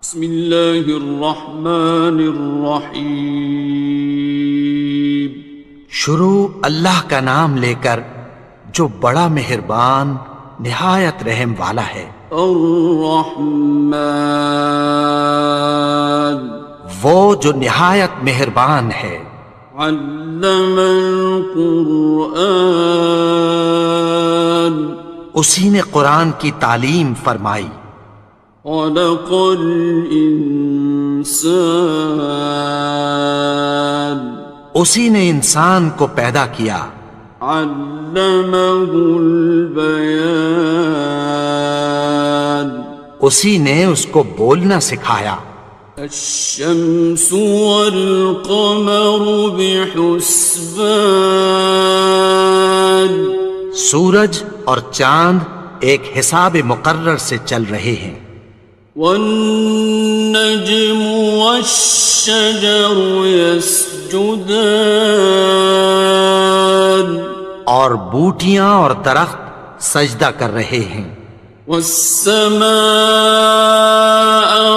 بسم اللہ الرحمن الرحیم۔ شروع اللہ کا نام لے کر جو بڑا مہربان نہایت رحم والا ہے۔ الرحمن، وہ جو نہایت مہربان ہے۔ علم القرآن، اسی نے قرآن کی تعلیم فرمائی۔ خلق الانسان، اسی نے انسان کو پیدا کیا۔ علمہ البیان، اسی نے اس کو بولنا سکھایا۔ الشمس والقمر بحسبان، سورج اور چاند ایک حساب مقرر سے چل رہے ہیں۔ والنجم والشجر يسجدان، اور بوٹیاں اور درخت سجدہ کر رہے ہیں۔ والسماء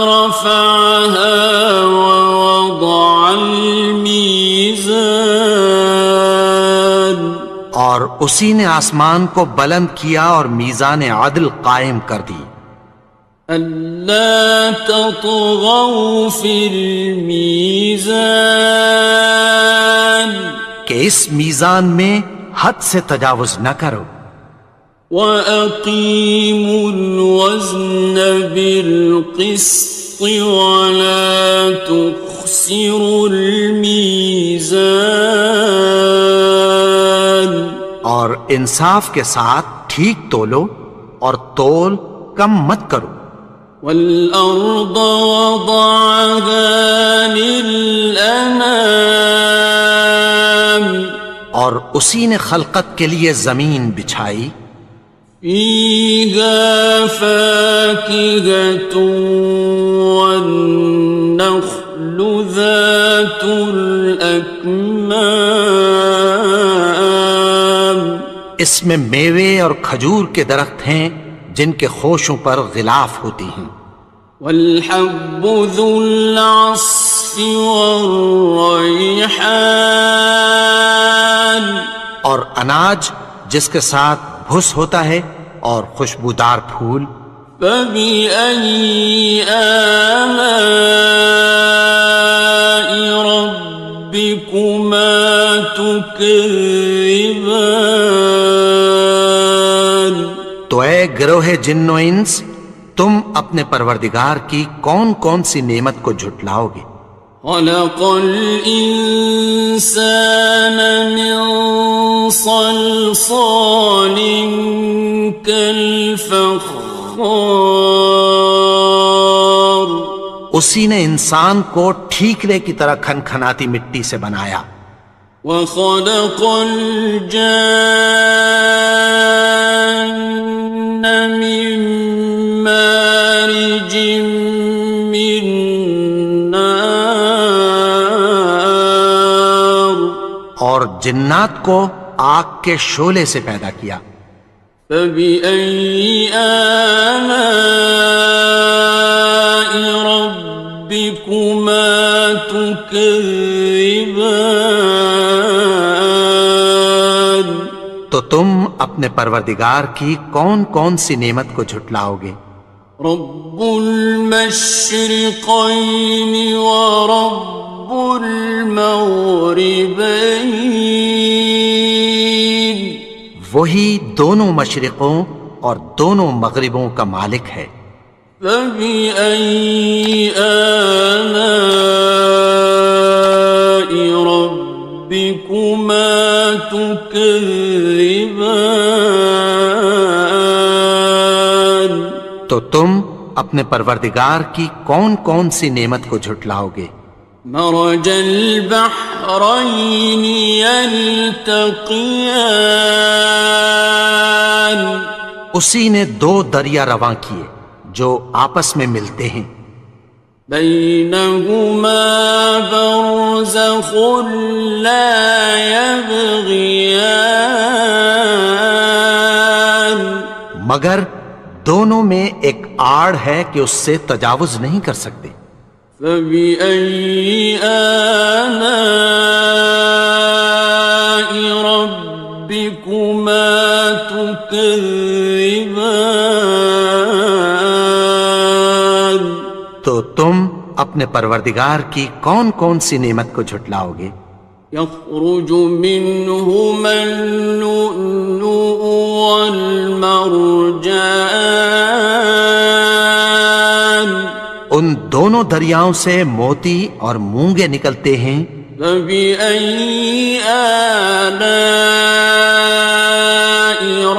رفعها ووضع الميزان، اور اسی نے آسمان کو بلند کیا اور میزان عدل قائم کر دی۔ ألا تطغوا في الميزان، کہ اس میزان میں حد سے تجاوز نہ کرو۔ وَأَقِيمُوا الْوَزْنَ بِالْقِسْطِ وَلَا تُخْسِرُوا الْمِيزَانَ، اور انصاف کے ساتھ ٹھیک تولو اور تول کم مت کرو۔ وَالْأَرْضَ وَضَعَهَا لِلْأَنَامِ، اور اسی نے خلقت کے لیے زمین بچھائی۔ فِيهَا فَاكِهَةٌ وَالنَّخْلُ ذَاتُ الْأَكْمَامِ، اس میں میوے اور کھجور کے درخت ہیں جن کے خوشوں پر غلاف ہوتی ہیں۔ وَالْحَبُّ ذُو الْعَصْفِ وَالرَّيْحَانِ، اور اناج جس کے ساتھ بھس ہوتا ہے اور خوشبودار پھول۔ فَبِأَيِّ آلَاءِ رَبِّكُمَا تُكَذِّبَانِ، تو اے گروہ جن و انس، تم اپنے پروردگار کی کون کون سی نعمت کو جھٹلاؤ گے؟ خَلَقَ الْإِنسَانَ مِنْ صَلْصَالٍ كَالْفَخَّارِ، اسی نے انسان کو ٹھیکرے کی طرح کھنکھناتی مٹی سے بنایا۔ وَخَلَقَ الْجَانَّ مِن مَّارِجٍ مِّن نَّارٍ، اور جنات کو آگ کے شعلے سے پیدا کیا۔ فَبِأَيِّ آلَاءِ رَبِّكُمَا تُكَذِّبَانِ، تو تم اپنے پروردگار کی کون کون سی نعمت کو جھٹلاؤ گے؟ رب المشرقین ورب المغربین، وہی دونوں مشرقوں اور دونوں مغربوں کا مالک ہے۔ فَبِأَيِّ آلَاءِ رَبِّكُمَا تُكَذِّبَانِ، تو تم اپنے پروردگار کی کون کون سی نعمت کو جھٹلاؤ گے؟ مرج البحرین یلتقیان، اسی نے دو دریا رواں کیے جو آپس میں ملتے ہیں۔ بینہما برزخ لا یبغیان، مگر دونوں میں ایک آڑ ہے کہ اس سے تجاوز نہیں کر سکتے۔ فبأي آلاء ربكما تكذبان؟ تو تم اپنے پروردگار کی کون کون سی نعمت کو جھٹلاؤ گے؟ يخرج منهما اللؤلؤ والمرجان، ان دونوں دریاؤں سے موتی اور مونگے نکلتے ہیں۔ فبأي آلاء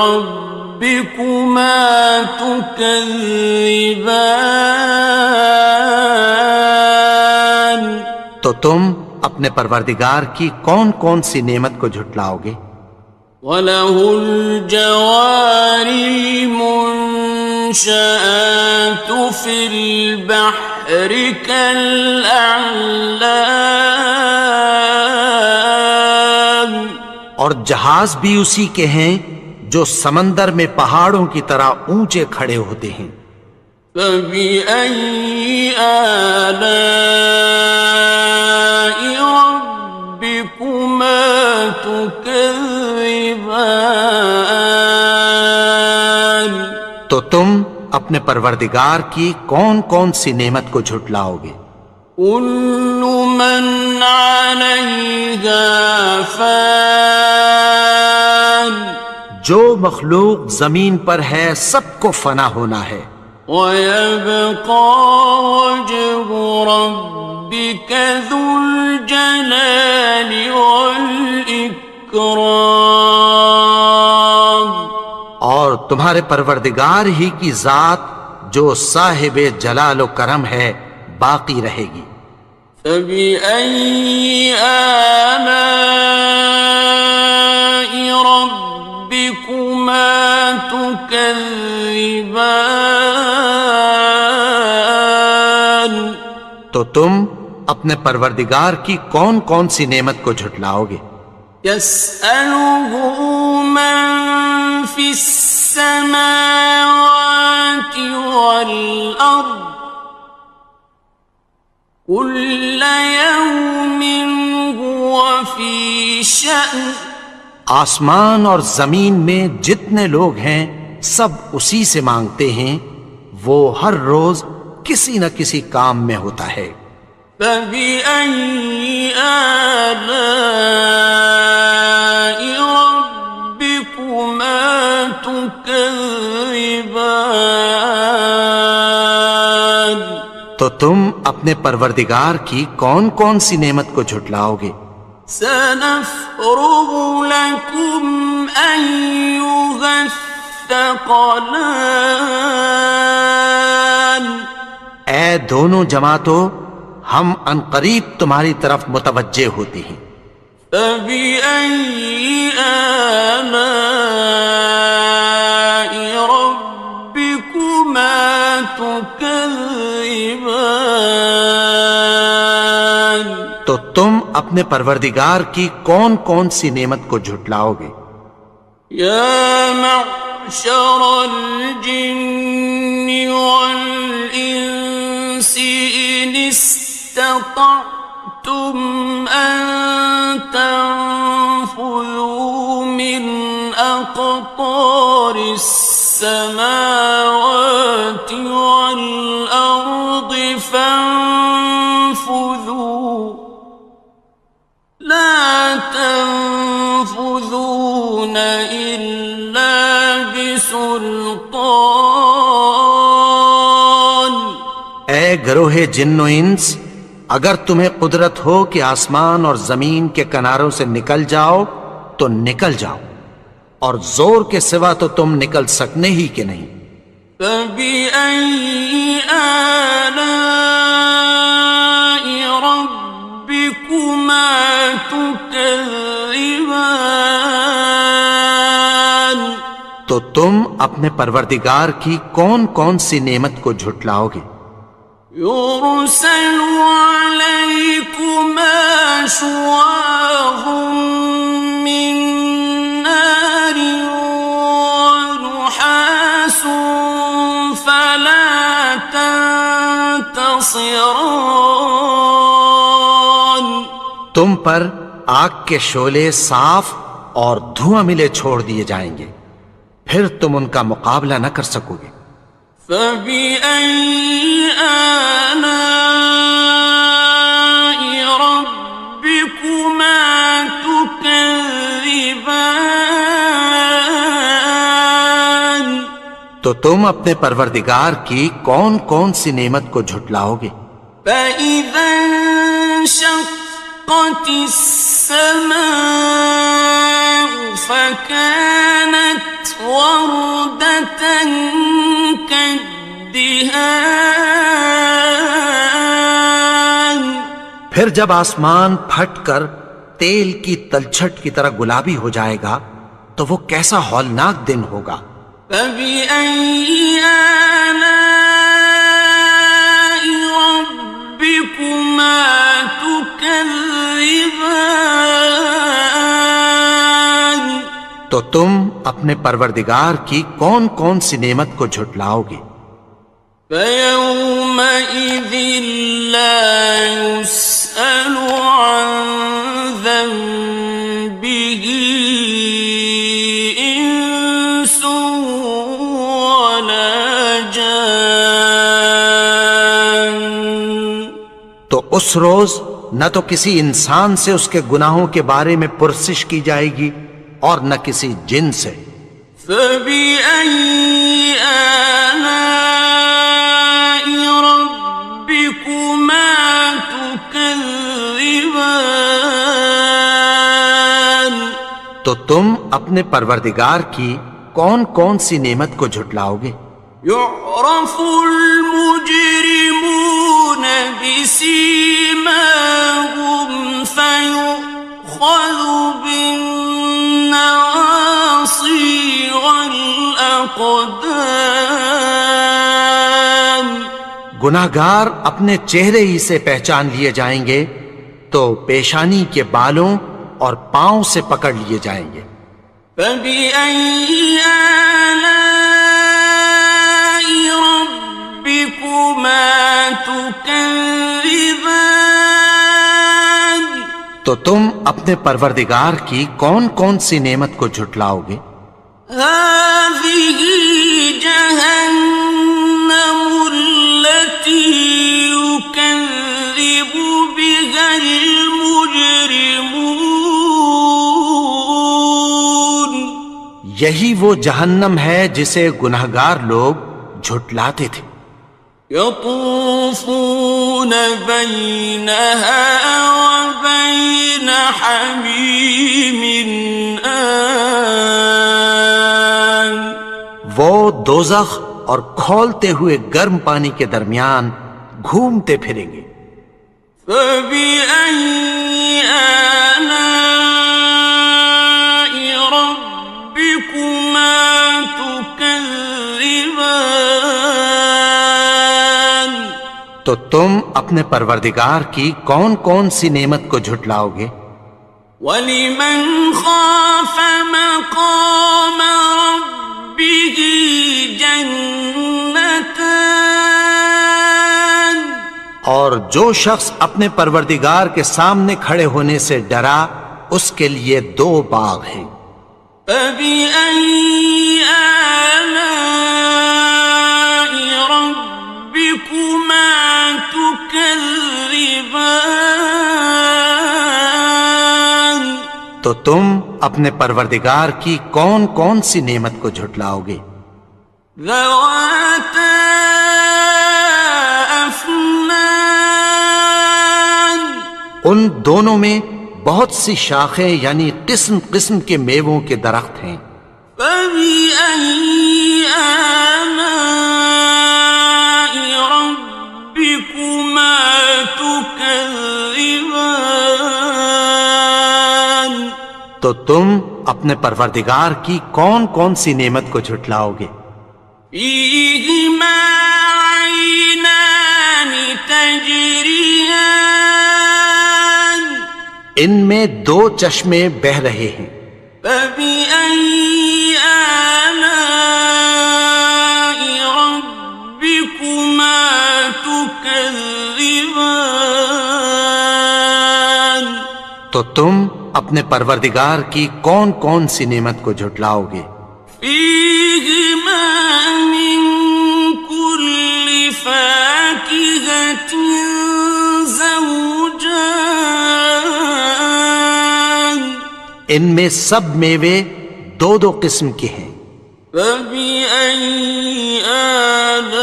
ربكما تكذبان؟ تو تم اپنے پروردگار کی کون کون سی نعمت کو جھٹلاؤ گے؟ وَلَهُ الْجَوَارِ الْمُنشَآتُ فِي الْبَحْرِ كَالْأَعْلَامِ، اور جہاز بھی اسی کے ہیں جو سمندر میں پہاڑوں کی طرح اونچے کھڑے ہوتے ہیں۔ فَبِأَيِّ آلَاءِ رَبِّكُمَا تُكَذِّبَانِ؟ تو تم اپنے پروردگار کی کون کون سی نعمت کو جھٹلاؤ گے؟ كُلُّ مَنْ عَلَيْهَا فَانٍ، جو مخلوق زمین پر ہے سب کو فنا ہونا ہے۔ وَيَبْقَى وَجْهُ رَبِّكَ ذُو الْجَلَالِ وَالْإِكْرَامِ، اور تمہارے پروردگار ہی کی ذات جو صاحب جلال و کرم ہے باقی رہے گی۔ فَبِأَيِّ آلَاءِ رَبِّكُمَا تُكَذِّبَانِ؟ تو تم اپنے پروردگار کی کون کون سی نعمت کو جھٹلاؤ گے؟ يَسْأَلُهُ مَن فِي السَّمَاوَاتِ وَالْأَرْضِ كُلَّ يَوْمٍ هُوَ فِي شَأْنٍ، آسمان اور زمین میں جتنے لوگ ہیں سب اسی سے مانگتے ہیں، وہ ہر روز کسی نہ کسی کام میں ہوتا ہے۔ فَبِأَيِّ آلَاءِ رَبِّكُمَا تُكَذِّبَانِ؟ تو تم اپنے پروردگار کی کون کون سی نعمت کو جھٹلاؤ گے؟ سَنَفْرُغُ لَكُمْ أَيُّهَ الثَّقَلَانِ، اے دونوں جماعتوں ہم عنقریب تمہاری طرف متوجہ ہوتے ہیں۔ فَبِأَيِّ آلَاءِ رَبِّكُمَا تُكَذِّبَانِ؟ تو تم اپنے پروردگار کی کون کون سی نعمت کو جھٹلاؤ گے؟ يَا مَعْشَرَ الْجِنِّ وَالْإِنسِ إِنِ اسْتَطَعْتُمْ أَن تَنفُذُوا مِنْ أَقْطَارِ السَّمَاوَاتِ وَالْأَرْضِ فَانفُذُوا لَا تَنفُذُونَ إِلَّا بِسُلْطَانٍ۔ اے گروہ جن و انس، اگر تمہیں قدرت ہو کہ آسمان اور زمین کے کناروں سے نکل جاؤ تو نکل جاؤ، اور زور کے سوا تو تم نکل سکنے ہی کہ نہیں۔ فَبِأَيِّ آلَاءِ رَبِّكُمَا تُكَذِّبَانِ؟ تو تم اپنے پروردگار کی کون کون سی نعمت کو جھٹلاؤ گے؟ يُرْسَلُ عَلَيْكُمَا شُوَاظٌ مِّن نَّارٍ وَنُحَاسٌ ينتصران. تم پر آگ کے شعلے صاف اور دھواں ملے چھوڑ دیے جائیں گے، پھر تم ان کا مقابلہ نہ کر سکو گے۔ فبأي آلاء ربكما تكذبان. تو تم اپنے پروردگار کی کون کون سی نعمت کو جھٹلاؤ گے؟ فإذا انشقت السماء فكانت وردة كالدهان. پھر جب آسمان پھٹ کر تیل کی تلچھٹ کی طرح گلابی ہو جائے گا تو وہ کیسا ہولناک دن ہوگا۔ فبأي آلاء ربكما تكذبان. تو تم اپنے پروردگار کی کون کون سی نعمت کو جھٹلاؤ گے؟ فيومئذ لا يسأل عن ذنبه إنس ولا جان. تو اس روز نہ تو کسی انسان سے اس کے گناہوں کے بارے میں پرسش کی جائے گی اور نہ کسی جن سے۔ فبأي آلاء ربكما تكذبان. تو تم اپنے پروردگار کی کون کون سی نعمت کو جھٹلاؤ گے؟ يعرف المجرمون بسيماهم فيؤخذ بالنواصي والأقدام. گناہگار اپنے چہرے ہی سے پہچان لیے جائیں گے تو پیشانی کے بالوں اور پاؤں سے پکڑ لیے جائیں گے۔ فبأي آلاء ربكما تكذبان. تو تم اپنے پروردگار کی کون کون سی نعمت کو جھٹلاؤ گے؟ هذه جهنم التي يكذب بها المجرمون. یہی وہ جہنم ہے جسے گناہگار لوگ جھٹلاتے تھے۔ يطوفون بينها وبين حميم آن. وہ دوزخ اور کھولتے ہوئے گرم پانی کے درمیان گھومتے پھریں گے۔ فبأي آلاء ربكما تكذبان. تو تم اپنے پروردگار کی کون کون سی نعمت کو جھٹلاؤ گے؟ وَلِمَنْ خَافَ مَقَامَ رَبِّهِ جَنَّتَانِ. اور جو شخص اپنے پروردگار کے سامنے کھڑے ہونے سے ڈرا اس کے لیے دو باغ ہیں۔ فَبِأَيِّ آلَاءِ رَبِّكُمَا تُكَذِّبَانِ. تو تم اپنے پروردگار کی کون کون سی نعمت کو جھٹلاؤ گے؟ ذَوَاتَا أَفْنَانٍ. ان دونوں میں بہت سی شاخیں یعنی قسم قسم کے میووں کے درخت ہیں۔ فَبِأَيِّ آلَاءِ رَبِّكُمَا تُكَذِّبَانِ. تو تم اپنے پروردگار کی کون کون سی نعمت کو جھٹلاؤ گے؟ فِيهِمَا عَيْنَانِ تَجْرِيَانِ. ان میں دو چشمے بہہ رہے ہیں۔ فَبِأَيِّ آلَاءِ رَبِّكُمَا تُكَذِّبَانِ. تكذبان تو تم اپنے پروردگار کی کون کون سی نعمت کو جھٹلاؤ گے؟ فيهما من كل فاكهة زوجان ان میں سب میوے دو دو قسم کے ہیں۔ فبأي آلاء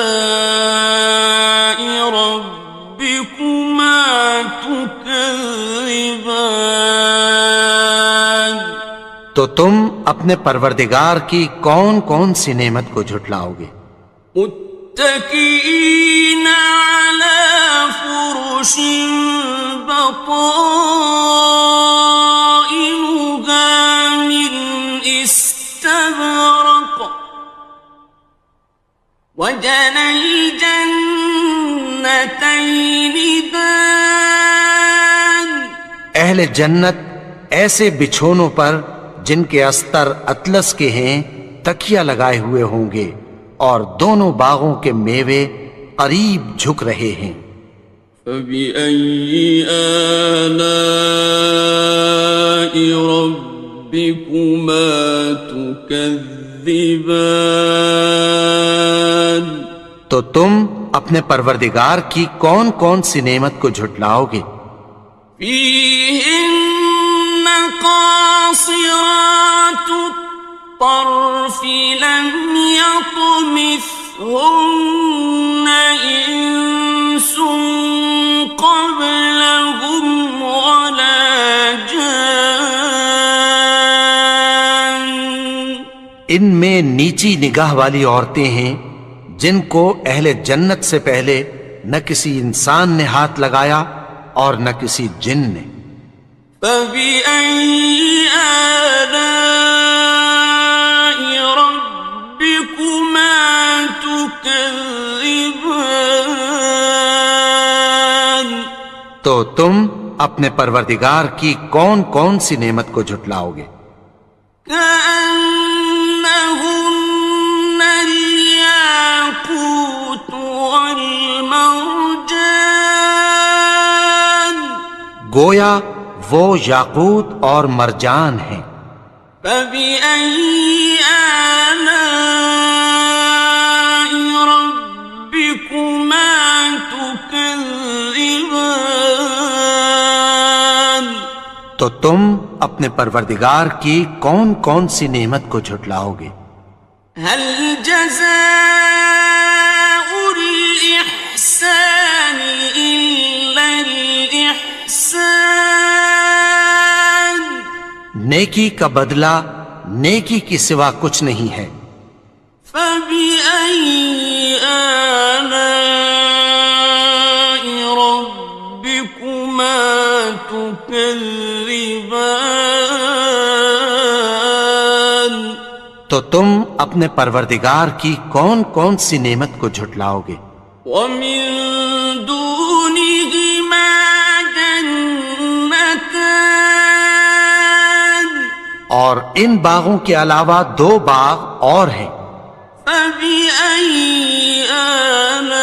ربكما تكذبان تو تم اپنے پروردگار کی کون کون سی نعمت کو جھٹلاؤ گے؟ متكئين على فرش بطائنها من استبرق وجنى الجنتين دان اہل جنت ایسے بچھونوں پر جن کے استر اطلس کے ہیں تکیہ لگائے ہوئے ہوں گے، اور دونوں باغوں کے میوے قریب جھک رہے ہیں۔ فبأي آلاء ربكما تكذبان تو تم اپنے پروردگار کی کون کون سی نعمت کو جھٹلاؤ گے؟ فيهن قاصرات الطرف لم يطمثهن إنس قبلهم ولا جان ان میں نیچی نگاہ والی عورتیں ہیں جن کو اہل جنت سے پہلے نہ کسی انسان نے ہاتھ لگایا اور نہ کسی جن نے۔ فبأي آلاء ربكما تكذبان تو تم اپنے پروردگار کی کون کون سی نعمت کو جھٹلاؤ گے؟ كأنهن الياقوت والمرجان گویا وہ یاقوت اور مرجان ہیں۔ فبأي آلاء ربكما تكذبان تو تم اپنے پروردگار کی کون کون سی نعمت کو جھٹلاؤ گے؟ هل جزاء الإحسان إلا الإحسان نیکی کا بدلہ نیکی کی سوا کچھ نہیں ہے۔ فبأي آلاء ربكما تكذبان تو تم اپنے پروردگار کی کون کون سی نعمت کو جھٹلاؤ گے؟ ومن دونهما جنتان اور ان باغوں کے علاوہ دو باغ اور ہیں۔ فبأي آلاء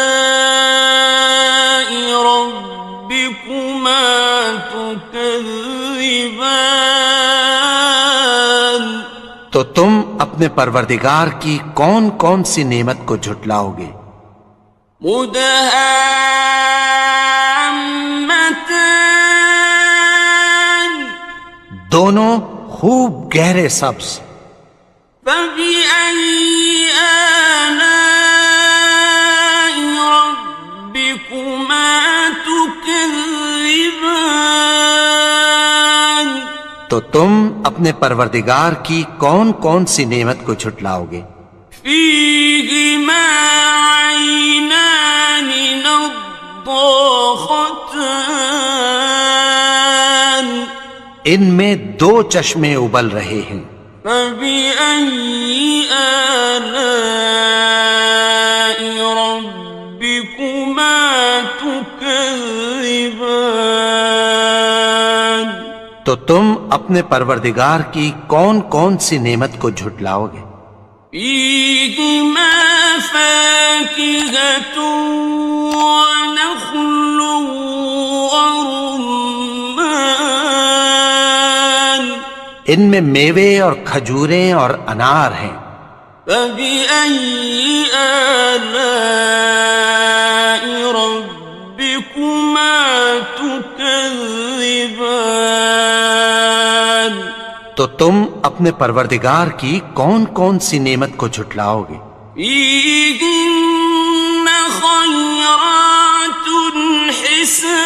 ربكما تكذبان تو تم اپنے پروردگار کی کون کون سی نعمت کو جھٹلاؤ گے؟ مدهامتان دونوں خوب گہرے سبز۔ فبأي آلاء ربكما تكذبان تو تم اپنے پروردگار کی کون کون سی نعمت کو جھٹلاؤ گے؟ فيهما عينان نضاختان ان میں دو چشمے ابل رہے ہیں۔ فبأي آلاء ربكما تكذبان تو تم اپنے پروردگار کی کون کون سی نعمت کو جھٹلاؤ گے؟ فيهما فاكهة ونخل ورمان ان میں میوے اور کھجوریں اور انار ہیں. فبأي آلاء ربكما تكذبان تو تم اپنے پروردگار کی کون کون سی نعمت کو جھٹلاؤ گے؟ فيهن خيرات حسان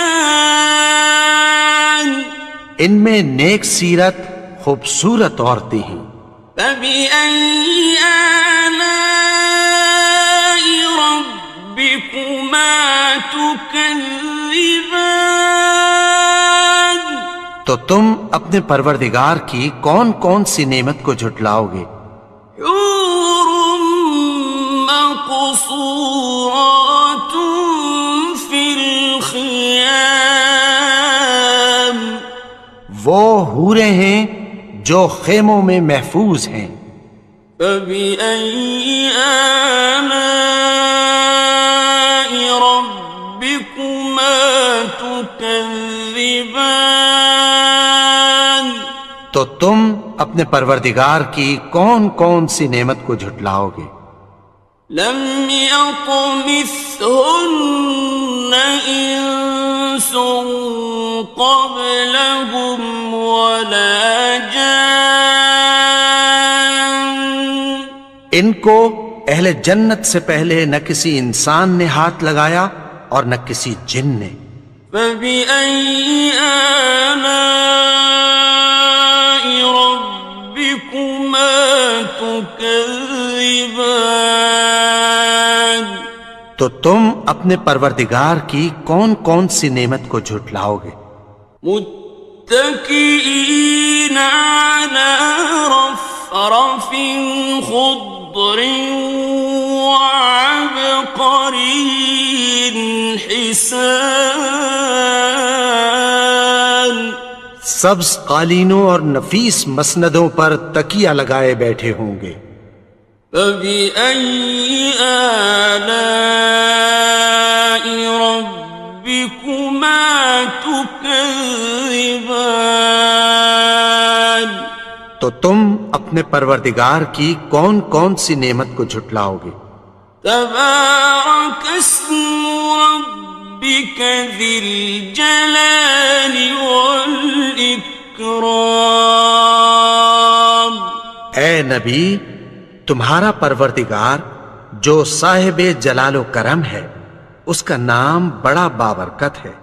ان میں نیک سیرت خوبصورت عورتیں ہیں. فبأي آلاء ربكما تكذبان تو تم اپنے پروردگار کی کون کون سی نعمت کو جھٹلاؤ گے؟ حور مقصورات في الخيام وہ حوریں ہیں جو خیموں میں محفوظ ہیں. فبأي آلاء ربكما تكذبان تو تم اپنے پروردگار کی کون کون سی نعمت کو جھٹلاؤ گے؟ لم يطمثهن إنس قبلهم ولا جان ان کو اہل جنت سے پہلے نہ کسی انسان نے ہاتھ لگایا اور نہ کسی جن نے. فبأي آلاء ربكما تكذبان تو تم اپنے پروردگار کی کون کون سی نعمت کو جھٹلاؤ گے؟ متكئين على رفرف خضر وعبقري حسان سبز قالینوں اور نفیس مسندوں پر تکیہ لگائے بیٹھے ہوں گے. فبأي آلاء ربكما تكذبان تو تم اپنے پروردگار کی کون کون سی نعمت کو جھٹلاؤ گے؟ تبارك اسم ربك ذي الجلال والإكرام اے نبی، تمہارا پروردگار جو صاحب جلال و کرم ہے، اس کا نام بڑا بابرکت ہے.